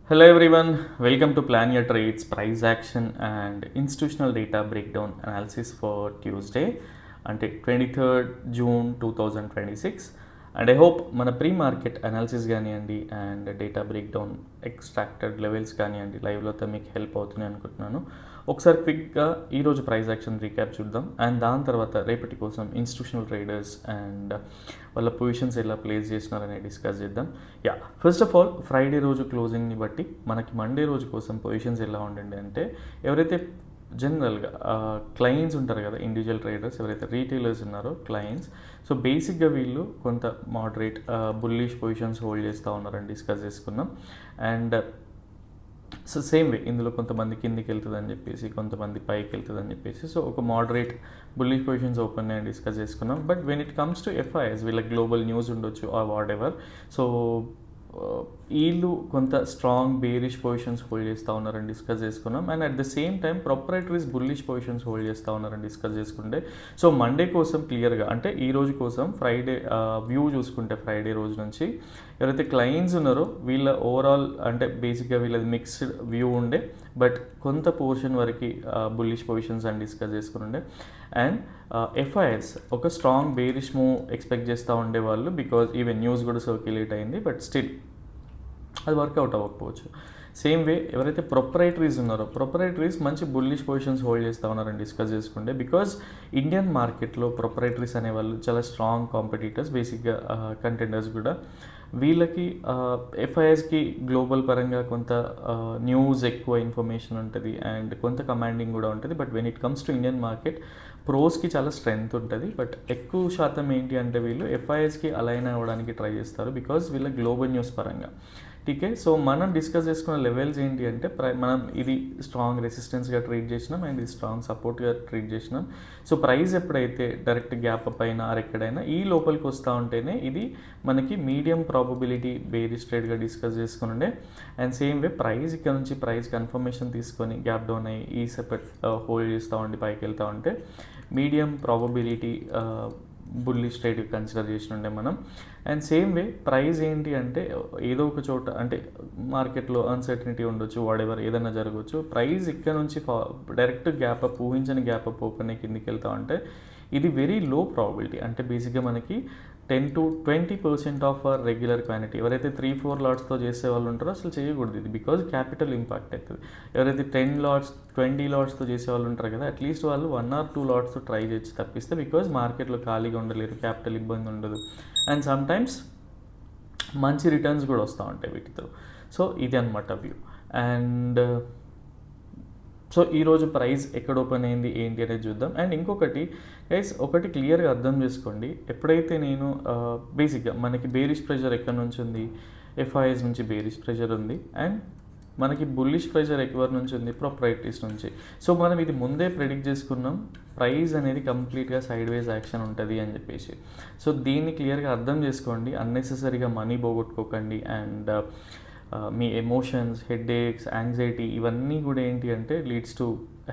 Hello everyone, welcome to Plan Your Trades, Price Action and Institutional Data Breakdown Analysis for Tuesday until 23rd June 2026. And I hope మన pre market analysis కానివ్వండి and data breakdown extracted levels కానివ్వండి లైవ్లో మీకు help అవుతుంది అనుకుంటున్నాను. ఒకసారి క్విక్గా ఈరోజు ప్రైస్ యాక్షన్ రీక్యాప్ చూద్దాం అండ్ దాని తర్వాత రేపటి కోసం ఇన్స్టిట్యూషనల్ ట్రేడర్స్ అండ్ వాళ్ళ పొజిషన్స్ ఎలా ప్లేస్ చేసినారని డిస్కస్ చేద్దాం. ఫస్ట్ ఆఫ్ ఆల్ ఫ్రైడే రోజు క్లోజింగ్ని బట్టి మనకి మండే రోజు కోసం పొజిషన్స్ ఎలా ఉండండి అంటే ఎవరైతే జనరల్గా క్లయింట్స్ ఉంటారు కదా, ఇండివిజువల్ ట్రేడర్స్ ఎవరైతే రీటైలర్స్ ఉన్నారో క్లయింట్స్, సో బేసిక్గా వీళ్ళు కొంత మోడరేట్ బుల్లిష్ పొజిషన్స్ హోల్డ్ చేస్తూ ఉన్నారని డిస్కస్ చేసుకున్నాం. అండ్ సో సేమ్ వే ఇందులో కొంతమంది కిందికి వెళ్తుందని చెప్పేసి కొంతమంది పైకి వెళ్తుందని చెప్పేసి సో ఒక మోడరేట్ బుల్లిష్ పొజిషన్స్ ఓపెన్ అని డిస్కస్ చేసుకున్నాం. But when it comes to FIs వీళ్ళకి గ్లోబల్ న్యూస్ ఉండొచ్చు ఆర్ వాట్ ఎవర్, సో వీళ్ళు కొంత స్ట్రాంగ్ బేరిష్ పొజిషన్స్ హోల్డ్ చేస్తూ ఉన్నారని డిస్కస్ చేసుకున్నాం. And at the same time proprietaries bullish positions hold చేస్తూ ఉన్నారని డిస్కస్ చేసుకుంటే సో మండే కోసం క్లియర్గా అంటే ఈ రోజు కోసం ఫ్రైడే వ్యూ చూసుకుంటే ఫ్రైడే రోజు నుంచి ఎవరైతే క్లయింట్స్ ఉన్నారో వీళ్ళ ఓవరాల్ అంటే బేసిక్గా వీళ్ళది మిక్స్డ్ వ్యూ ఉండే, బట్ కొంత పోర్షన్ వరకు బుల్లిష్ పొజిషన్స్ అని డిస్కస్ చేసుకుని ఉండే. అండ్ ఎఫ్ఐఎస్ ఒక స్ట్రాంగ్ బేరిష్ మూవ్ ఎక్స్పెక్ట్ చేస్తూ ఉండేవాళ్ళు బికాజ్ ఈవెన్ న్యూస్ కూడా సర్క్యులేట్ అయింది, బట్ స్టిల్ అది వర్కౌట్ అవ్వకపోవచ్చు. సేమ్ వే ఎవరైతే ప్రొపరేటరీస్ ఉన్నారో ప్రొపరేటరీస్ మంచి బుల్లిష్ పొజిషన్స్ హోల్డ్ చేస్తూ ఉన్నారని డిస్కస్ చేసుకుంటే బికాజ్ ఇండియన్ మార్కెట్లో ప్రొపరేటరీస్ అనేవాళ్ళు చాలా స్ట్రాంగ్ కాంపిటీటర్స్, బేసిక్గా కంటెండర్స్ కూడా. వీళ్ళకి ఎఫ్ఐఎస్కి గ్లోబల్ పరంగా కొంత న్యూస్ ఎక్కువ ఇన్ఫర్మేషన్ ఉంటుంది అండ్ కొంత కమాండింగ్ కూడా ఉంటుంది. But when it comes to Indian market ప్రోస్కి చాలా స్ట్రెంగ్త్ ఉంటుంది, బట్ ఎక్కువ శాతం ఏంటి అంటే వీళ్ళు ఎఫ్ఐఎస్కి అలైన్ అవ్వడానికి ట్రై చేస్తారు బికాజ్ వీళ్ళ గ్లోబల్ న్యూస్ పరంగా. టీకే, సో మనం డిస్కస్ చేసుకున్న లెవెల్స్ ఏంటి అంటే మనం ఇది స్ట్రాంగ్ రెసిస్టెన్స్గా ట్రీట్ చేసినాం అండ్ ఇది స్ట్రాంగ్ సపోర్ట్గా ట్రీట్ చేసినాం. సో ప్రైస్ ఎప్పుడైతే డైరెక్ట్ గ్యాప్ అప్ అయినా ఆర్ ఎక్కడైనా ఈ లోపలికి వస్తూ ఉంటేనే ఇది మనకి మీడియం ప్రాబబిలిటీ బేరిష్ ట్రేడ్గా డిస్కస్ చేసుకుని ఉండే. అండ్ సేమ్ వే ప్రైస్ ఇక్కడ నుంచి ప్రైస్ కన్ఫర్మేషన్ తీసుకొని గ్యాప్ డౌన్ అయ్యి ఈ సెపరేట్ హోల్డ్ చేస్తూ ఉండి పైకి వెళ్తూ ఉంటే medium probability bullish trade consider చేసినుండే మనం. అండ్ సేమ్ వే ప్రైస్ ఏంటి అంటే ఏదో ఒక చోట అంటే మార్కెట్లో అన్సర్టనిటీ ఉండొచ్చు, వాడెవర్ ఏదైనా జరగవచ్చు. ప్రైస్ ఇక్కడ నుంచి డైరెక్ట్ గ్యాప్ అప్ ఊహించని గ్యాప్ అప్ ఓపెన్ అయ్యి కిందికి వెళ్తా ఉంటే ఇది వెరీ లో ప్రాబిలిటీ. అంటే బేసిక్గా మనకి 10 to 20% of our regular quantity ఎవరైతే 3-4 లాట్స్తో చేసే వాళ్ళు ఉంటారో అసలు చేయకూడదు ఇది బికాజ్ క్యాపిటల్ ఇంపాక్ట్ అవుతుంది. ఎవరైతే 10 లాట్స్ 20 లాట్స్తో చేసే వాళ్ళు ఉంటారు కదా అట్లీస్ట్ వాళ్ళు 1 or 2 లాట్స్తో ట్రై చేసి తప్పిస్తే బికాజ్ మార్కెట్లో ఖాళీగా ఉండలేరు, క్యాపిటల్ ఇబ్బంది ఉండదు అండ్ సమ్టైమ్స్ మంచి రిటర్న్స్ కూడా వస్తూ ఉంటాయి వీటితో. సో ఇది అనమాట వ్యూ. అండ్ సో ఈరోజు ప్రైస్ ఎక్కడ ఓపెన్ అయింది ఏంటి అనేది చూద్దాం. అండ్ ఇంకొకటి గైస్ ఒకటి క్లియర్గా అర్థం చేసుకోండి, ఎప్పుడైతే నేను బేసిక్గా మనకి బేరిష్ ప్రెషర్ ఎక్కడి నుంచి ఉంది, ఎఫ్ఐఎస్ నుంచి బేరిష్ ప్రెషర్ ఉంది అండ్ మనకి బుల్లిష్ ప్రెషర్ ఎక్కడి నుంచి ఉంది, ప్రొపరైటరీస్ నుంచి. సో మనం ఇది ముందే ప్రెడిక్ట్ చేసుకున్నాం ప్రైస్ అనేది కంప్లీట్గా సైడ్ వేస్ యాక్షన్ ఉంటుంది అని చెప్పేసి. సో దీన్ని క్లియర్గా అర్థం చేసుకోండి, అన్నెసెసరీగా మనీ పోగొట్టుకోకండి అండ్ మీ ఎమోషన్స్, హెడ్ఏక్స్, యాంగ్జైటీ ఇవన్నీ కూడా ఏంటి అంటే leads to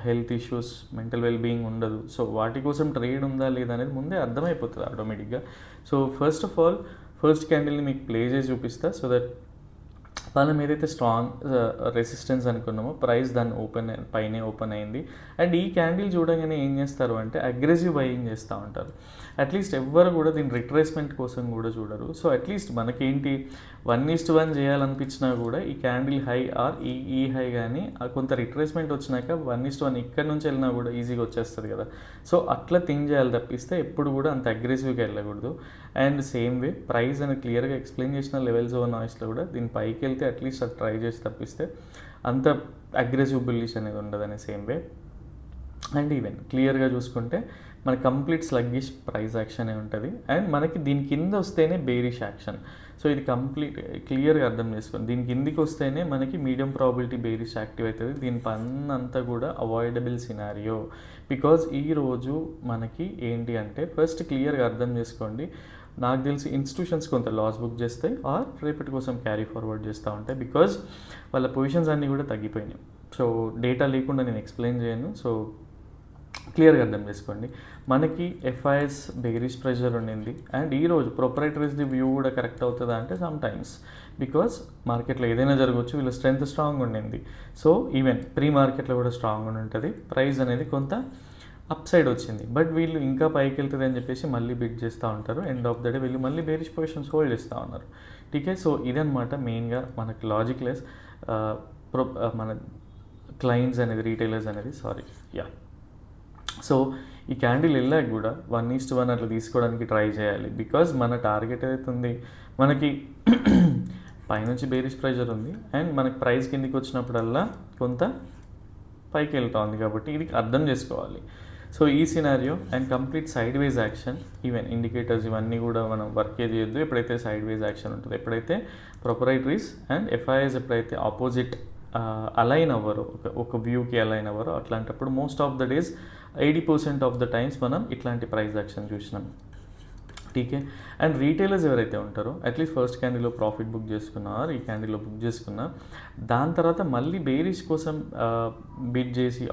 health issues, mental wellbeing ఉండదు. సో వాటి కోసం ట్రేడ్ ఉందా లేదా అనేది ముందే అర్థమైపోతుంది ఆటోమేటిక్గా. So first of all first క్యాండిల్ని మీకు ప్లే చేసి చూపిస్తా సో దట్ మనం ఏదైతే స్ట్రాంగ్ రెసిస్టెన్స్ అనుకున్నామో ప్రైస్ దాన్ని పైనే ఓపెన్ అయింది. అండ్ ఈ క్యాండిల్ చూడగానే ఏం చేస్తారు అంటే అగ్రెసివ్ బయింగ్ చేస్తూ ఉంటారు. అట్లీస్ట్ ఎవ్వరు కూడా దీని రిట్రేస్మెంట్ కోసం కూడా చూడరు. సో అట్లీస్ట్ మనకేంటి 1:1 చేయాలనిపించినా కూడా ఈ క్యాండిల్ హై ఆర్ ఈ హై కానీ కొంత రిట్రేస్మెంట్ వచ్చినాక 1:1 ఇక్కడ నుంచి వెళ్ళినా కూడా ఈజీగా వచ్చేస్తుంది కదా. సో అట్లా థింక్ చేయాలి తప్పిస్తే ఎప్పుడు కూడా అంత అగ్రెసివ్గా వెళ్ళకూడదు. అండ్ సేమ్ వే ప్రైస్ అని క్లియర్గా ఎక్స్ప్లెయిన్ చేసిన లెవెల్స్ ఓవర్ నాయిస్లో కూడా దీని పైకి వెళ్తే అట్లీస్ట్ అది ట్రై చేసి తప్పిస్తే అంత అగ్రెసివ్ బుల్లిష్ అనేది ఉండదని సేమ్ వే. అండ్ ఈవెన్ క్లియర్గా చూసుకుంటే మనకి కంప్లీట్ స్లగ్గిష్ ప్రైస్ యాక్షనే ఉంటుంది అండ్ మనకి దీని కింద వస్తేనే బేరిష్ యాక్షన్. సో ఇది కంప్లీట్ క్లియర్గా అర్థం చేసుకోండి, దీని కిందికి వస్తేనే మనకి మీడియం ప్రాబిలిటీ బేరిష్ యాక్టివ్ అవుతుంది. దీని పన్ను అంతా కూడా అవాయిడబుల్ సినారియో బికాజ్ ఈరోజు మనకి ఏంటి అంటే ఫస్ట్ క్లియర్గా అర్థం చేసుకోండి, నాకు తెలిసి ఇన్స్టిట్యూషన్స్ కొంత లాస్ బుక్ చేస్తాయి ఆర్ రేపటి కోసం క్యారీ ఫార్వర్డ్ చేస్తూ ఉంటాయి బికాజ్ వాళ్ళ పొజిషన్స్ అన్నీ కూడా తగ్గిపోయినాయి. సో డేటా లేకుండా నేను ఎక్స్ప్లెయిన్ చేయను, సో క్లియర్గా అర్థం చేసుకోండి. మనకి ఎఫ్ఐఎస్ బేరిష్ ప్రెషర్ ఉండింది అండ్ ఈరోజు ప్రొపరేటరీస్ది వ్యూ కూడా కరెక్ట్ అవుతుందా అంటే సమ్ టైమ్స్ బికాస్ మార్కెట్లో ఏదైనా జరగవచ్చు, వీళ్ళ స్ట్రెంత్ స్ట్రాంగ్ ఉండింది. సో ఈవెన్ ప్రీ మార్కెట్లో కూడా స్ట్రాంగ్ ఉంటుంది, ప్రైస్ అనేది కొంత అప్ సైడ్ వచ్చింది. బట్ వీళ్ళు ఇంకా పైకి వెళ్తుంది అని చెప్పేసి మళ్ళీ బిడ్ చేస్తూ ఉంటారు. ఎండ్ ఆఫ్ ద డే వీళ్ళు మళ్ళీ బేరిష్ పొజిషన్స్ హోల్డ్ చేస్తూ ఉన్నారు. టీకే, సో ఇదనమాట మెయిన్గా మనకి లాజిక్ లెస్ మన క్లయింట్స్ అనేది, రీటైలర్స్ అనేది, సో ఈ క్యాండిల్ వెళ్ళాక కూడా 1:1 అట్లా తీసుకోవడానికి ట్రై చేయాలి. బికాజ్ మన టార్గెట్ ఏదైతే ఉంది, మనకి పైనుంచి బేరిష్ ప్రెషర్ ఉంది అండ్ మనకి ప్రైస్ కిందికి వచ్చినప్పుడల్లా కొంత పైకి వెళ్తా ఉంది, కాబట్టి ఇది అర్థం చేసుకోవాలి. సో ఈ scenario and complete sideways action, even indicators ఇవన్నీ కూడా మనం వర్కే చేయొద్దు ఎప్పుడైతే సైడ్ వేజ్ యాక్షన్ ఉంటుంది. ఎప్పుడైతే ప్రొపరైటరీస్ అండ్ ఎఫ్ఐఎస్ ఎప్పుడైతే ఆపోజిట్ అలైన్ అవ్వరు, ఒక వ్యూకి అలైన్ అవ్వరు, అట్లాంటప్పుడు most of the days 80% of the times మనం ఇట్లాంటి ప్రైస్ యాక్షన్ చూసినాం. టీకే, అండ్ రీటైలర్స్ ఎవరైతే ఉంటారో అట్లీస్ట్ ఫస్ట్ క్యాండిల్లో ప్రాఫిట్ బుక్ చేసుకున్నా, ఈ క్యాండిల్లో బుక్ చేసుకున్నా, దాని తర్వాత మళ్ళీ బేరిష్ కోసం బిడ్ చేసి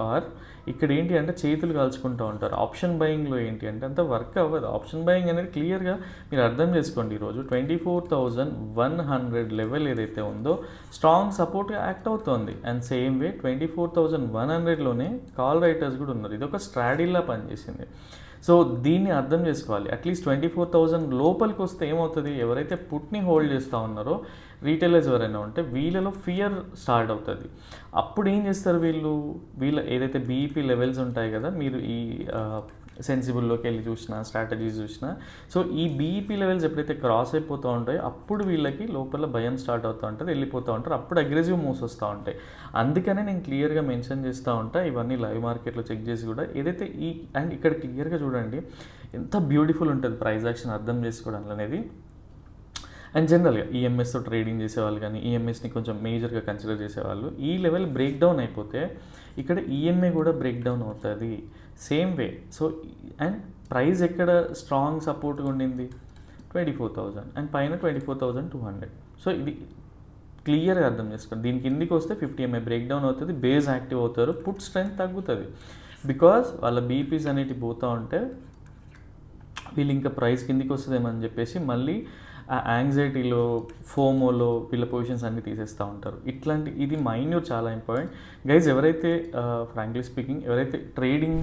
ఇక్కడ ఏంటి అంటే చేతులు కాల్చుకుంటూ ఉంటారు. ఆప్షన్ బయింగ్లో ఏంటి అంటే అంత వర్క్ అవ్వదు. ఆప్షన్ బయింగ్ అనేది క్లియర్గా మీరు అర్థం చేసుకోండి. ఈరోజు 24,100 లెవెల్ ఏదైతే ఉందో స్ట్రాంగ్ సపోర్ట్గా యాక్ట్ అవుతుంది. అండ్ సేమ్ వే 24,100లోనే కాల్ రైటర్స్ కూడా ఉన్నారు. ఇది ఒక స్ట్రాడీలా పనిచేసింది. సో దీన్ని అర్థం చేసుకోవాలి. అట్లీస్ట్ 24,000 లోపలికి వస్తే ఏమవుతుంది, ఎవరైతే పుట్ని హోల్డ్ చేస్తూ ఉన్నారో రీటైలర్స్ ఎవరైనా ఉంటే వీళ్ళలో ఫియర్ స్టార్ట్ అవుతుంది. అప్పుడు ఏం చేస్తారు వీళ్ళ ఏదైతే బీఈపీ లెవెల్స్ ఉంటాయి కదా, మీరు ఈ సెన్సిబుల్లోకి వెళ్ళి చూసినా, స్ట్రాటజీస్ చూసినా, సో ఈ బీఈపీ లెవెల్స్ ఎప్పుడైతే క్రాస్ అయిపోతూ ఉంటాయో అప్పుడు వీళ్ళకి లోపల భయం స్టార్ట్ అవుతూ ఉంటుంది, వెళ్ళిపోతూ ఉంటారు, అప్పుడు అగ్రెసివ్ మూవ్స్ వస్తూ ఉంటాయి. అందుకనే నేను క్లియర్గా మెన్షన్ చేస్తూ ఉంటా, ఇవన్నీ లైవ్ మార్కెట్లో చెక్ చేసి కూడా ఏదైతే అండ్ ఇక్కడ క్లియర్గా చూడండి ఎంత బ్యూటిఫుల్ ఉంటుంది ప్రైస్ యాక్షన్ అర్థం చేసుకోవడం అనేది. అండ్ జనరల్గా ఈఎంఎస్తో ట్రేడింగ్ చేసేవాళ్ళు కానీ ఈఎంఎస్ని కొంచెం మేజర్గా కన్సిడర్ చేసేవాళ్ళు, ఈ లెవెల్ బ్రేక్ డౌన్ అయిపోతే ఇక్కడ ఈఎంఐ కూడా బ్రేక్ డౌన్ అవుతుంది same way. So and price ఎక్కడ స్ట్రాంగ్ సపోర్ట్గా ఉండింది 24,000 అండ్ పైన 24,200. సో ఇది క్లియర్గా అర్థం చేసుకోండి. దీని కిందికి వస్తే 50 MA బ్రేక్ డౌన్ అవుతుంది, బేస్ యాక్టివ్ అవుతారు, పుట్ స్ట్రెంత్ తగ్గుతుంది. బికాజ్ వాళ్ళ బీపీస్ అనేటివి పోతూ ఉంటే వీళ్ళు ఇంకా ప్రైస్ కిందికి వస్తుందేమని చెప్పేసి మళ్ళీ ఆ యాంగ్జైటీలో, ఫోమోలో వీళ్ళ పొజిషన్స్ అన్నీ తీసేస్తూ ఉంటారు. ఇది మైన్యూట్ చాలా ఇంపార్టెంట్ గైజ్. ఎవరైతే ఫ్రాంక్లీ స్పీకింగ్ ఎవరైతే ట్రేడింగ్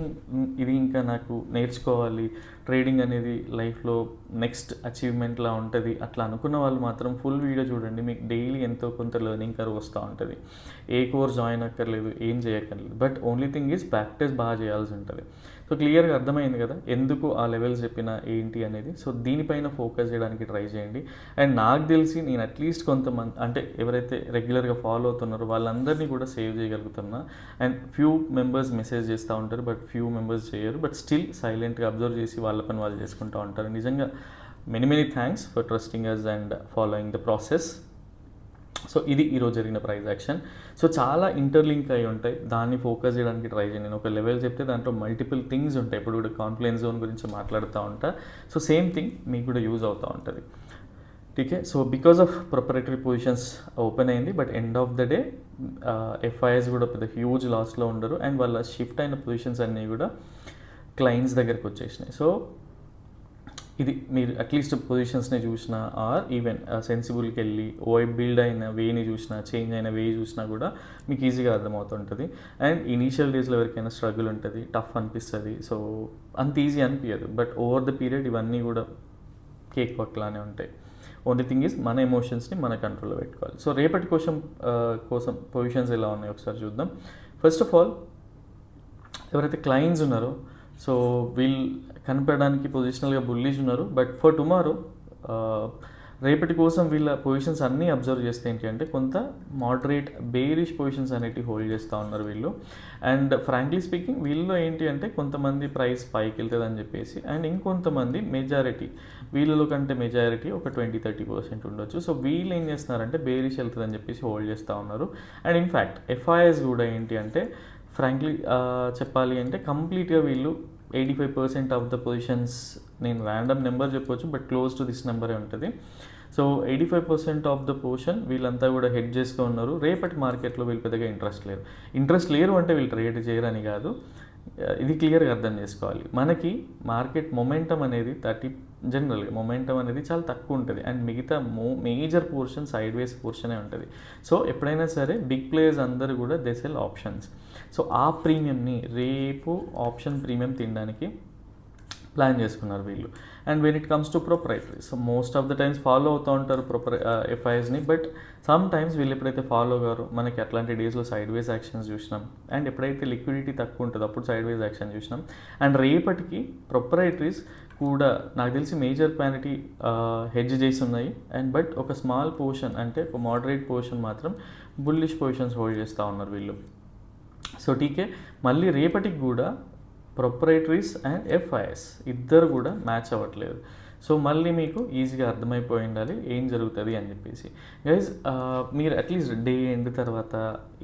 ఇది ఇంకా నాకు నేర్చుకోవాలి, ట్రేడింగ్ అనేది లైఫ్లో నెక్స్ట్ అచీవ్మెంట్లా ఉంటుంది అట్లా అనుకున్న వాళ్ళు మాత్రం ఫుల్ వీడియో చూడండి. మీకు డైలీ ఎంతో కొంత లెర్నింగ్ కర్వ్ వస్తూ ఉంటుంది. ఏ కోర్స్ జాయిన్ అక్కర్లేదు, ఏం చేయక్కర్లేదు, but only thing is practice బాగా చేయాల్సి ఉంటుంది. సో క్లియర్గా అర్థమైంది కదా ఎందుకు ఆ లెవెల్స్ చెప్పినా ఏంటి అనేది. సో దీనిపైన ఫోకస్ చేయడానికి ట్రై చేయండి. అండ్ నాకు తెలిసి నేను అట్లీస్ట్ కొంతమంది అంటే ఎవరైతే రెగ్యులర్గా ఫాలో అవుతున్నారో వాళ్ళందరినీ కూడా సేవ్ చేయగలుగుతున్నా. అండ్ ఫ్యూ మెంబర్స్ మెసేజ్ చేస్తూ ఉంటారు, బట్ ఫ్యూ మెంబర్స్ చేయరు, బట్ స్టిల్ సైలెంట్గా అబ్జర్వ్ చేసి వాళ్ళ పని వాళ్ళు చేసుకుంటూ ఉంటారు. నిజంగా many thanks for trusting us and following the process. So ఇది ఈరోజు జరిగిన ప్రైస్ యాక్షన్. సో చాలా ఇంటర్లింక్ అయి ఉంటాయి, దాన్ని ఫోకస్ చేయడానికి ట్రై చేయండి. నేను ఒక లెవెల్ చెప్తే దాంట్లో మల్టిపుల్ థింగ్స్ ఉంటాయి. ఇప్పుడు కూడా కాన్ఫ్లుయెన్స్ జోన్ గురించి మాట్లాడుతూ ఉంటా. సో సేమ్ థింగ్ మీకు కూడా యూజ్ అవుతూ ఉంటుంది. టీకే, so because of proprietary positions open అయింది, but end of the day FIIs కూడా పెద్ద హ్యూజ్ లాస్లో ఉండరు అండ్ వాళ్ళ షిఫ్ట్ అయిన పొజిషన్స్ అన్నీ కూడా క్లయింట్స్ దగ్గరికి వచ్చేసినాయి. సో ఇది మీరు అట్లీస్ట్ పొజిషన్స్ని చూసినా ఆర్ ఈవెన్ సెన్సిబుల్కి వెళ్ళి బిల్డ్ అయిన వేని చూసినా, చేంజ్ అయిన వే చూసినా కూడా మీకు ఈజీగా అర్థమవుతుంటుంది. అండ్ ఇనీషియల్ డేస్లో ఎవరికైనా స్ట్రగుల్ ఉంటుంది, టఫ్ అనిపిస్తుంది, సో అంత ఈజీ అనిపించదు, బట్ ఓవర్ ద పీరియడ్ ఇవన్నీ కూడా కేక్ వర్క్లానే ఉంటాయి. ఓన్లీ థింగ్ ఈజ్ మన ఎమోషన్స్ని మన కంట్రోల్లో పెట్టుకోవాలి. సో రేపటి కోసం పొజిషన్స్ ఎలా ఉన్నాయి ఒకసారి చూద్దాం. ఫస్ట్ ఆఫ్ ఆల్ ఎవరైతే క్లయింట్స్ ఉన్నారో సో వీళ్ళు కనిపెట్టడానికి పొజిషనల్గా బుల్లిష్ ఉన్నారు, బట్ ఫర్ టుమారో రేపటి కోసం వీళ్ళ పొజిషన్స్ అన్నీ అబ్జర్వ్ చేస్తే ఏంటి అంటే కొంత మోడరేట్ బేరిష్ పొజిషన్స్ అనేటివి హోల్డ్ చేస్తూ ఉన్నారు వీళ్ళు. అండ్ ఫ్రాంక్లీ స్పీకింగ్ వీళ్ళలో ఏంటి అంటే కొంతమంది ప్రైస్ పైకి వెళ్తుంది అని చెప్పేసి, అండ్ ఇంకొంతమంది మెజారిటీ వీళ్ళలో కంటే మెజారిటీ ఒక 20-30% ఉండొచ్చు. సో వీళ్ళు ఏం చేస్తున్నారంటే బేరిష్ వెళ్తుంది అని చెప్పేసి హోల్డ్ చేస్తూ ఉన్నారు. అండ్ ఇన్ఫ్యాక్ట్ ఎఫ్ఐఎస్ కూడా ఏంటి అంటే ఫ్రాంక్లీ చెప్పాలి అంటే కంప్లీట్గా వీళ్ళు 85% ఆఫ్ ద పొజిషన్స్, నేను ర్యాండమ్ నెంబర్ చెప్పొచ్చు బట్ క్లోజ్ టు దిస్ నెంబరే ఉంటుంది. సో 85% ఆఫ్ ద పొజిషన్ వీళ్ళంతా కూడా హెడ్ చేసుకుని ఉన్నారు. రేపటి మార్కెట్లో వీళ్ళు పెద్దగా ఇంట్రెస్ట్ లేరు అంటే వీళ్ళు ట్రేడ్ చేయరని కాదు, ఇది క్లియర్గా అర్థం చేసుకోవాలి. మనకి మార్కెట్ మొమెంటం అనేది జనరల్గా మొమెంటం అనేది చాలా తక్కువ ఉంటుంది అండ్ మిగతా మేజర్ పోర్షన్ సైడ్ వేస్ పోర్షనే ఉంటుంది. సో ఎప్పుడైనా సరే బిగ్ ప్లేయర్స్ అందరూ కూడా దే సెల్ ఆప్షన్స్. సో ఆ ప్రీమియంని రేపు ఆప్షన్ ప్రీమియం తినడానికి ప్లాన్ చేసుకున్నారు వీళ్ళు. And when it comes to proprietary, so most of the times follow అవుతూ ఉంటారు ఎఫ్ఐఎస్ని, బట్ సమ్ టైమ్స్ వీళ్ళు ఎప్పుడైతే ఫాలో గారు మనకి అట్లాంటి డేస్లో సైడ్ వేస్ యాక్షన్స్ చూసినాం. అండ్ ఎప్పుడైతే లిక్విడిటీ తక్కువ ఉంటుందో అప్పుడు సైడ్ వేస్ యాక్షన్ చూసినాం. అండ్ రేపటికి ప్రొపరైటరీస్ కూడా నాకు తెలిసి మేజర్ క్వాంటిటీ హెడ్జ్ చేసి ఉన్నాయి. అండ్ బట్ ఒక స్మాల్ పోర్షన్ అంటే ఒక మోడరేట్ పోర్షన్ మాత్రం బుల్లిష్ పొజిషన్స్ హోల్డ్ చేస్తూ ఉన్నారు వీళ్ళు. సో టీకే మళ్ళీ రేపటికి కూడా ప్రొపరైటరీస్ అండ్ ఎఫ్ఐఎస్ ఇద్దరు కూడా మ్యాచ్ అవ్వట్లేదు. సో మళ్ళీ మీకు ఈజీగా అర్థమైపోయి ఉండాలి ఏం జరుగుతుంది అని చెప్పేసి. గైజ్ మీరు అట్లీస్ట్ డే ఎండ్ తర్వాత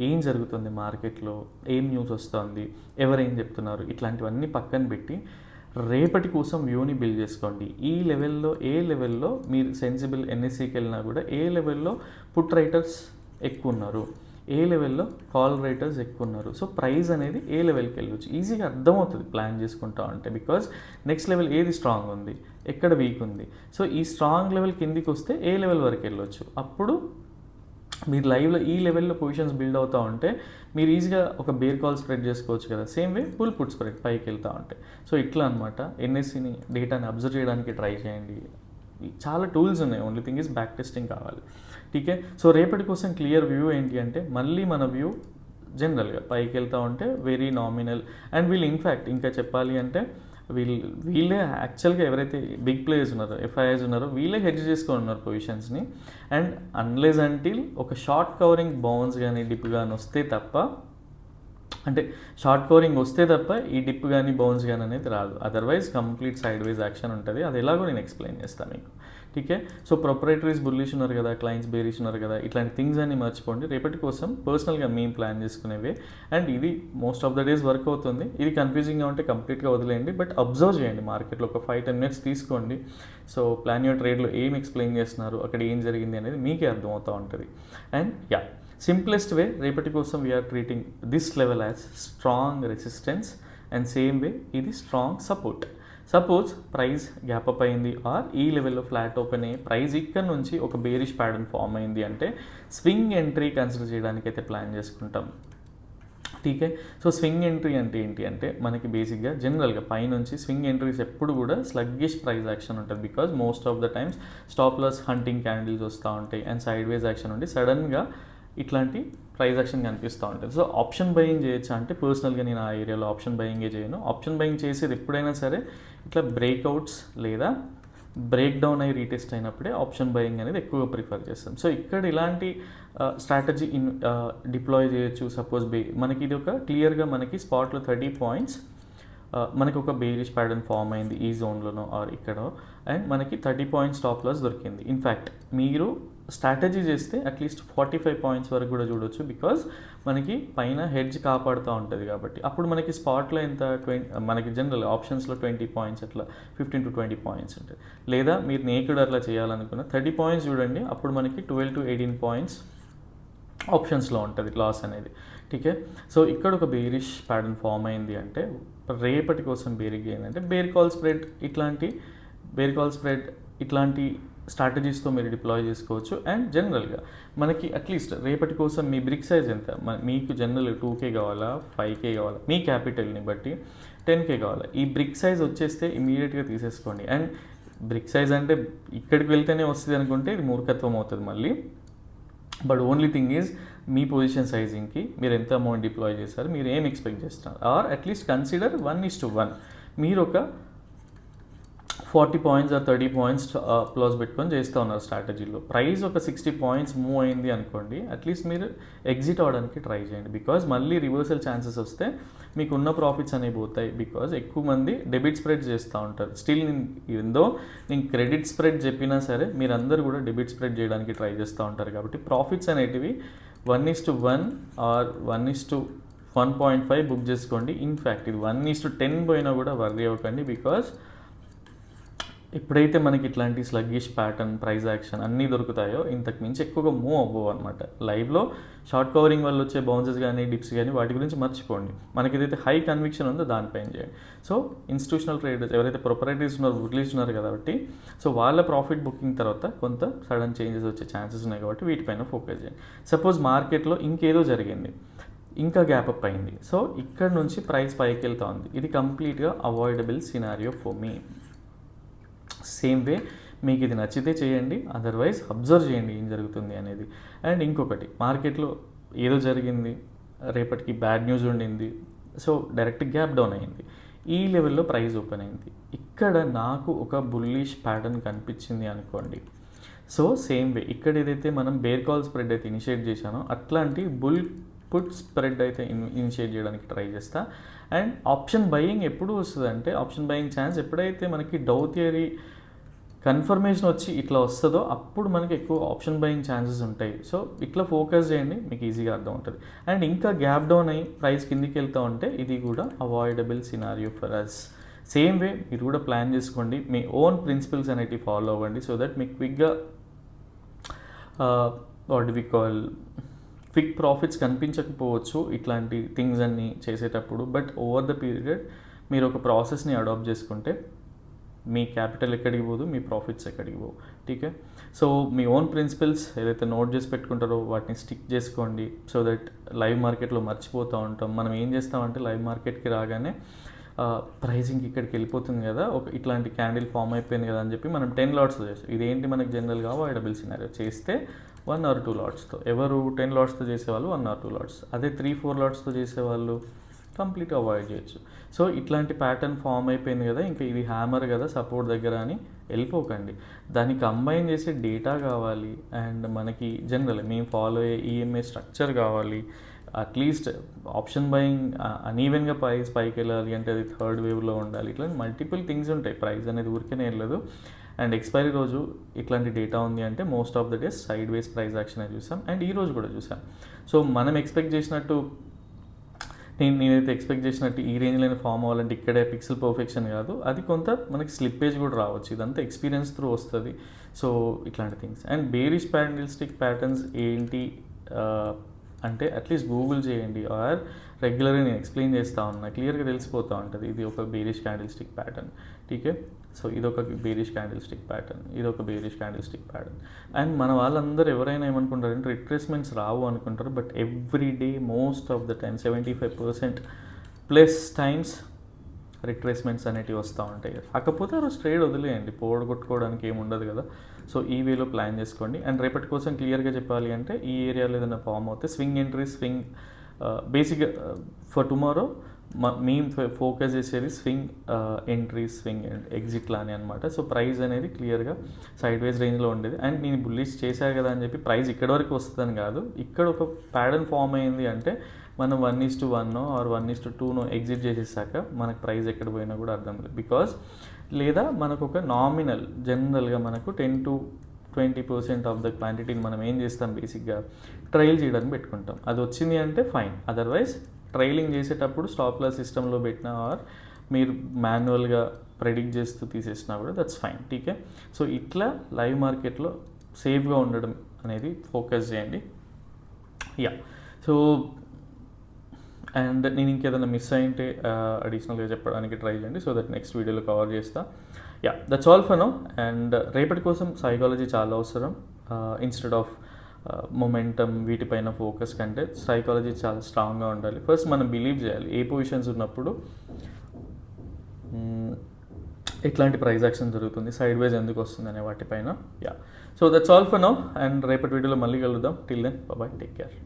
ఏం జరుగుతుంది మార్కెట్లో, ఏం న్యూస్ వస్తుంది, ఎవరేం చెప్తున్నారు, ఇట్లాంటివన్నీ పక్కన పెట్టి రేపటి కోసం వ్యూని బిల్డ్ చేసుకోండి. ఈ లెవెల్లో ఏ లెవెల్లో మీరు సెన్సిబుల్ ఎన్ఎస్సికి వెళ్ళినా కూడా ఏ లెవెల్లో పుట్ రైటర్స్ ఎక్కువ ఉన్నారు, ఏ లెవెల్లో కాల్ రైటర్స్ ఎక్కువ ఉన్నారు. సో ప్రైస్ అనేది ఏ లెవెల్కి వెళ్ళవచ్చు ఈజీగా అర్థమవుతుంది ప్లాన్ చేసుకుంటా ఉంటే. బికాజ్ నెక్స్ట్ లెవెల్ ఏది స్ట్రాంగ్ ఉంది, ఎక్కడ వీక్ ఉంది. సో ఈ స్ట్రాంగ్ లెవెల్ కిందికి వస్తే ఏ లెవెల్ వరకు వెళ్ళొచ్చు. అప్పుడు మీరు లైవ్లో ఈ లెవెల్లో పొజిషన్స్ బిల్డ్ అవుతూ ఉంటే మీరు ఈజీగా ఒక బేర్ కాల్ స్ప్రెడ్ చేసుకోవచ్చు కదా. Same way bull put spread పైకి వెళ్తూ ఉంటాయి. సో ఇట్లా అనమాట ఎన్ఎస్సిని డేటాని అబ్జర్వ్ చేయడానికి ట్రై చేయండి. చాలా టూల్స్ ఉన్నాయి, only thing is back testing కావాలి. టీకే సో రేపటి కోసం క్లియర్ వ్యూ ఏంటి అంటే మళ్ళీ మన వ్యూ జనరల్గా పైకి వెళ్తూ ఉంటే వెరీ నామినల్. అండ్ వీళ్ళు ఇన్ఫ్యాక్ట్ ఇంకా చెప్పాలి అంటే వీళ్ళే యాక్చువల్గా ఎవరైతే బిగ్ ప్లేయర్స్ ఉన్నారో ఎఫ్ఐఐస్ ఉన్నారో వీళ్ళే హెడ్జ్ చేసుకొని ఉన్నారు పొజిషన్స్ని. అండ్ అన్లెస్ అంటిల్ ఒక షార్ట్ కవరింగ్ బౌన్స్ కానీ డిప్ కానీ వస్తే తప్ప, అంటే షార్ట్ కవరింగ్ వస్తే తప్ప ఈ డిప్ కానీ బౌన్స్ కానీ అనేది రాదు. Otherwise complete side wise action ఉంటుంది. అది ఎలాగో నేను ఎక్స్ప్లెయిన్ చేస్తాను మీకు. టీకే సో ప్రొపరైటరీస్ బుల్లిష్ ఉన్నారు కదా, క్లయింట్స్ బేరిష్ ఉన్నారు కదా, ఇట్లాంటి థింగ్స్ అన్ని మర్చిపోండి. రేపటి కోసం పర్సనల్గా మేము ప్లాన్ చేసుకునేవే. అండ్ ఇది most of the days work అవుతుంది. ఇది కన్ఫ్యూజింగ్గా ఉంటే కంప్లీట్గా వదిలేయండి, బట్ అబ్జర్వ్ చేయండి మార్కెట్లో ఒక 5-10 minutes తీసుకోండి. సో ప్లాన్ యువర్ ట్రేడ్లో ఏం ఎక్స్ప్లెయిన్ చేస్తున్నారు, అక్కడ ఏం జరిగింది అనేది మీకే అర్థమవుతూ ఉంటుంది. అండ్ యా సింప్లెస్ట్ వే రేపటి కోసం we are treating this level as strong resistance and same way ఇది strong support. Suppose price gap up అయింది ఆర్ ఈ లెవెల్లో ఫ్లాట్ ఓపెన్ అయ్యి ప్రైస్ ఇక్కడ నుంచి ఒక బేరిష్ ప్యాటర్న్ ఫామ్ అయింది అంటే స్వింగ్ ఎంట్రీ కన్సిడర్ చేయడానికి అయితే ప్లాన్ చేసుకుంటాం. టీకే సో స్వింగ్ ఎంట్రీ అంటే ఏంటి అంటే మనకి బేసిక్గా జనరల్గా పైనుంచి స్వింగ్ ఎంట్రీస్ ఎప్పుడు కూడా స్లగ్గిష్ ప్రైస్ యాక్షన్ ఉంటుంది. Because most of the times stop loss hunting candles వస్తూ ఉంటాయి అండ్ సైడ్ వేస్ యాక్షన్ ఉండి సడన్గా ఇట్లాంటి ప్రైస్ యాక్షన్ కనిపిస్తూ ఉంటుంది. సో ఆప్షన్ బయింగ్ చేయొచ్చా అంటే పర్సనల్గా నేను ఆ ఏరియాలో ఆప్షన్ బయింగే చేయను. ఆప్షన్ బయింగ్ చేసేది ఎప్పుడైనా సరే ఇట్లా బ్రేక్అవుట్స్ లేదా బ్రేక్ డౌన్ అయ్యి రీటెస్ట్ అయినప్పుడే ఆప్షన్ బయింగ్ అనేది ఎక్కువగా ప్రిఫర్ చేస్తాం. సో ఇక్కడ ఇలాంటి స్ట్రాటజీ డిప్లాయ్ చేయొచ్చు. సపోజ్ మనకి ఇది ఒక క్లియర్గా మనకి స్పాట్లో 30 points మనకి ఒక బేరిష్ ప్యాటర్న్ ఫామ్ అయింది ఈ జోన్లోనో ఆర్ ఇక్కడో అండ్ మనకి 30 points స్టాప్ లాస్ దొరికింది. ఇన్ఫ్యాక్ట్ మీరు స్ట్రాటజీ చేస్తే అట్లీస్ట్ 45 points వరకు కూడా చూడొచ్చు. బికాజ్ మనకి పైన హెడ్జ్ కాపాడుతూ ఉంటుంది కాబట్టి. అప్పుడు మనకి స్పాట్లో ఎంత మనకి జనరల్ ఆప్షన్స్లో 20 points అట్లా 15 to 20 points ఉంటుంది. లేదా మీరు నేకుడ్ అట్లా చేయాలనుకున్న 30 points చూడండి, అప్పుడు మనకి 12 to 18 points ఆప్షన్స్లో ఉంటుంది లాస్ అనేది. టీకే సో ఇక్కడ ఒక బేరిష్ ప్యాటర్న్ ఫామ్ అయింది అంటే రేపటి కోసం బేరిగ్ ఏంటంటే బేర్ కాల్ స్ప్రెడ్ ఇట్లాంటి స్ట్రాటజీస్తో మీరు డిప్లాయ్ చేసుకోవచ్చు. అండ్ జనరల్గా మనకి అట్లీస్ట్ రేపటి కోసం మీ బ్రిక్ సైజ్ ఎంత, మీకు జనరల్ 2K కావాలా 5K కావాలా, మీ క్యాపిటల్ని బట్టి 10K కావాలా, ఈ బ్రిక్ సైజ్ వచ్చేస్తే ఇమీడియట్గా తీసేసుకోండి. అండ్ బ్రిక్ సైజ్ అంటే ఇక్కడికి వెళ్తేనే వస్తుంది అనుకుంటే ఇది మూర్ఖత్వం అవుతుంది మళ్ళీ. బట్ ఓన్లీ థింగ్ ఈజ్ మీ పొజిషన్ సైజింగ్కి మీరు ఎంత అమౌంట్ డిప్లాయ్ చేస్తారు, మీరు ఏం ఎక్స్పెక్ట్ చేస్తున్నారు, ఆర్ అట్లీస్ట్ కన్సిడర్ 1:1. మీరు ఒక 40 points ఆర్ 30 points ప్లస్ పెట్టుకొని చేస్తూ ఉన్నారు స్ట్రాటజీలో. ప్రైస్ ఒక 60 points మూవ్ అయింది అనుకోండి, అట్లీస్ట్ మీరు ఎగ్జిట్ అవ్వడానికి ట్రై చేయండి. బికాజ్ మళ్ళీ రివర్సల్ ఛాన్సెస్ వస్తే మీకు ఉన్న ప్రాఫిట్స్ అనేవి పోతాయి. బికాజ్ ఎక్కువ మంది డెబిట్ స్ప్రెడ్ చేస్తూ ఉంటారు. స్టిల్ నేను క్రెడిట్ స్ప్రెడ్ చెప్పినా సరే మీరందరూ కూడా డెబిట్ స్ప్రెడ్ చేయడానికి ట్రై చేస్తూ ఉంటారు. కాబట్టి ప్రాఫిట్స్ అనేటివి 1:1 ఆర్ 1:1.5 బుక్ చేసుకోండి. ఇన్ఫ్యాక్ట్ ఇది 1:10 పోయినా కూడా వర్రీ అవ్వకండి. బికాజ్ ఎప్పుడైతే మనకి ఇట్లాంటి స్లగ్గిష్ ప్యాటర్న్, ప్రైస్ యాక్షన్ అన్నీ దొరుకుతాయో ఇంతకు మించి ఎక్కువగా మూవ్ అవ్వవు అనమాట. లైవ్లో షార్ట్ కవరింగ్ వల్ల వచ్చే బౌన్సెస్ కానీ, డిప్స్ కానీ వాటి గురించి మర్చిపోండి. మనకి ఏదైతే హై కన్విక్షన్ ఉందో దానిపైన చేయండి. సో ఇన్స్టిట్యూషనల్ ట్రేడర్స్ ఎవరైతే ప్రొపరైటరీస్ ఉన్నారో, రిలీజ్ ఉన్నారు కాబట్టి, సో వాళ్ళ ప్రాఫిట్ బుకింగ్ తర్వాత కొంత సడన్ చేంజెస్ వచ్చే ఛాన్సెస్ ఉన్నాయి కాబట్టి వీటిపైన ఫోకస్ చేయండి. సపోజ్ మార్కెట్లో ఇంకేదో జరిగింది, ఇంకా గ్యాప్ అప్ అయింది, సో ఇక్కడ నుంచి ప్రైస్ పైకి వెళ్తా ఉంది, ఇది కంప్లీట్గా avoidable scenario for me. Same way మీకు ఇది నచ్చితే చేయండి, అదర్వైజ్ అబ్జర్వ్ చేయండి ఏం జరుగుతుంది అనేది. అండ్ ఇంకొకటి, మార్కెట్లో ఏదో జరిగింది, రేపటికి బ్యాడ్ న్యూస్ ఉండింది, సో డైరెక్ట్ గ్యాప్ డౌన్ అయింది, ఈ లెవెల్లో ప్రైస్ ఓపెన్ అయింది, ఇక్కడ నాకు ఒక బుల్లిష్ ప్యాటర్న్ కనిపించింది అనుకోండి. సో సేమ్ వే ఇక్కడ ఏదైతే మనం బేర్ కాల్ స్ప్రెడ్ అయితే ఇనిషియేట్ చేశానో అట్లాంటి బుల్ పుట్ స్ప్రెడ్ అయితే ఇనిషియేట్ చేయడానికి ట్రై చేస్తా. అండ్ ఆప్షన్ బయింగ్ ఎప్పుడు వస్తుందంటే, ఆప్షన్ బయింగ్ ఛాన్స్ ఎప్పుడైతే మనకి డౌ థియరీ కన్ఫర్మేషన్ వచ్చి ఇట్లా వస్తుందో అప్పుడు మనకి ఎక్కువ ఆప్షన్ బయింగ్ ఛాన్సెస్ ఉంటాయి. సో ఇట్లా ఫోకస్ చేయండి, మీకు ఈజీగా అర్థం ఉంటుంది. అండ్ ఇంకా గ్యాప్ డౌన్ అయ్యి ప్రైస్ కిందికి వెళ్తూ ఉంటే ఇది కూడా avoidable scenario for us. Same way మీరు కూడా ప్లాన్ చేసుకోండి, మీ ఓన్ ప్రిన్సిపల్స్ అనేటివి ఫాలో అవ్వండి, సో దట్ మీకు క్విక్గా what we call quick profits కనిపించకపోవచ్చు ఇట్లాంటి థింగ్స్ అన్నీ చేసేటప్పుడు. బట్ ఓవర్ ద పీరియడ్ మీరు ఒక ప్రాసెస్ని అడాప్ట్ చేసుకుంటే మీ క్యాపిటల్ ఎక్కడికి పోదు, మీ ప్రాఫిట్స్ ఎక్కడికి పోవు. ఠీకే. సో మీ ఓన్ ప్రిన్సిపల్స్ ఏదైతే నోట్ చేసి పెట్టుకుంటారో వాటిని స్టిక్ చేసుకోండి, సో దట్ లైవ్ మార్కెట్లో మర్చిపోతూ ఉంటాం. మనం ఏం చేస్తామంటే లైవ్ మార్కెట్కి రాగానే ప్రైజింగ్ ఇక్కడికి వెళ్ళిపోతుంది కదా, ఒక ఇట్లాంటి క్యాండిల్ ఫామ్ అయిపోయింది కదా అని చెప్పి మనం 10 లాట్స్తో చేస్తాం. ఇదేంటి మనకు జనరల్గా అవాయిడబుల్ సినారియో. చేస్తే 1 or 2 లాట్స్తో, ఎవరు 10 లాట్స్తో చేసేవాళ్ళు 1 or 2 లాట్స్, అదే 3-4 లాట్స్తో చేసేవాళ్ళు కంప్లీట్గా అవాయిడ్ చేయొచ్చు. సో ఇట్లాంటి ప్యాటర్న్ ఫామ్ అయిపోయింది కదా, ఇంకా ఇది హ్యామర్ కదా సపోర్ట్ దగ్గర అని వెళ్ళిపోకండి. దాన్ని కంబైన్ చేసే డేటా కావాలి, అండ్ మనకి జనరల్ మేము ఫాలో అయ్యే ఈఎంఐ స్ట్రక్చర్ కావాలి. అట్లీస్ట్ ఆప్షన్ బయింగ్ అనీవెన్గా ప్రైస్ పైకి వెళ్ళాలి అంటే అది థర్డ్ వేవ్లో ఉండాలి. ఇట్లా మల్టిపుల్ థింగ్స్ ఉంటాయి, ప్రైస్ అనేది ఊరికేనే వెళ్ళదు. అండ్ ఎక్స్పైరీ రోజు ఇట్లాంటి డేటా ఉంది అంటే most of the days side ways price action అని చూసాం, అండ్ ఈ రోజు కూడా చూసాం. సో మనం ఎక్స్పెక్ట్ చేసినట్టు, నేనైతే ఎక్స్పెక్ట్ చేసినట్టు ఈ రేంజ్లోనే ఫామ్ అవ్వాలంటే ఇక్కడే పిక్సెల్ పర్ఫెక్షన్ కాదు, అది కొంత మనకి స్లిప్పేజ్ కూడా రావచ్చు. ఇదంతా ఎక్స్పీరియన్స్ త్రూ వస్తుంది. సో ఇట్లాంటి things. And bearish candlestick patterns ఏంటి అంటే అట్లీస్ట్ గూగుల్ చేయండి, ఆర్ రెగ్యులర్గా నేను ఎక్స్ప్లెయిన్ చేస్తూ ఉన్నా, క్లియర్గా తెలిసిపోతూ ఉంటుంది ఇది ఒక బేరిష్ క్యాండిల్ స్టిక్ ప్యాటర్న్. ఠీకే. సో ఇదొక బేరిష్ క్యాండిల్ స్టిక్ ప్యాటర్న్, ఇదొక bearish candlestick pattern. And మన వాళ్ళందరూ ఎవరైనా ఏమనుకుంటారంటే రిట్రేస్మెంట్స్ రావు అనుకుంటారు, but every day most of the time 75% plus times retracements అనేటివి వస్తూ ఉంటాయి. కాకపోతే ఆ రోజు ట్రేడ్ వదిలేయండి, పోగొట్టుకోవడానికి ఏమి ఉండదు కదా. సో ఈ వేలో ప్లాన్ చేసుకోండి. అండ్ రేపటి కోసం క్లియర్గా చెప్పాలి అంటే ఈ ఏరియాలో ఏదైనా ఫామ్ అవుతే స్వింగ్ ఎంట్రీ, స్వింగ్ బేసిక్గా ఫర్ టుమారో మేము ఫోకస్ చేసేది స్వింగ్ ఎంట్రీ, స్వింగ్ ఎగ్జిట్ లానే అనమాట. సో ప్రైస్ అనేది క్లియర్గా సైడ్ వైజ్ రేంజ్లో ఉండేది. అండ్ నేను బుల్లిష్ చేశాను కదా అని చెప్పి ప్రైస్ ఇక్కడ వరకు వస్తుందని కాదు, ఇక్కడ ఒక ప్యాటర్న్ ఫామ్ అయింది అంటే మనం 1:1 ఆర్ 1:2 ఎగ్జిట్ చేసేసాక మనకు ప్రైస్ ఎక్కడ పోయినా కూడా అర్థం లేదు. బికాజ్ లేదా మనకు ఒక నామినల్ జనరల్గా మనకు 10-20% ఆఫ్ ద క్వాంటిటీని మనం ఏం చేస్తాం, బేసిక్గా ట్రయల్ చేయడానికి పెట్టుకుంటాం. అది వచ్చింది అంటే ఫైన్, అదర్వైజ్ ట్రైలింగ్ చేసేటప్పుడు స్టాప్ లాస్ సిస్టంలో పెట్టినా ఆర్ మీరు మాన్యువల్గా ప్రెడిక్ట్ చేస్తూ తీసేసినా కూడా దట్స్ ఫైన్. ఠీకే. సో ఇట్లా లైవ్ మార్కెట్లో సేఫ్గా ఉండడం అనేది ఫోకస్ చేయండి. యా. సో అండ్ నేను ఇంకేదైనా మిస్ అయింటే అడిషనల్గా చెప్పడానికి ట్రై చేయండి, సో దట్ నెక్స్ట్ వీడియోలో కవర్ చేస్తా. Yeah, that's all for now. And రేపటి కోసం సైకాలజీ చాలా అవసరం. ఇన్స్టెడ్ ఆఫ్ మొమెంటమ్ వీటిపైన ఫోకస్ కంటే సైకాలజీ చాలా స్ట్రాంగ్గా ఉండాలి. ఫస్ట్ మనం బిలీవ్ చేయాలి ఏ పొజిషన్స్ ఉన్నప్పుడు ఎట్లాంటి ప్రైస్ యాక్షన్ జరుగుతుంది, సైడ్ వైజ్ ఎందుకు వస్తుంది అనే వాటిపైన. Yeah, so that's all for now. And రేపటి వీడియోలో మళ్ళీ కలుద్దాం. Till then bye, take care.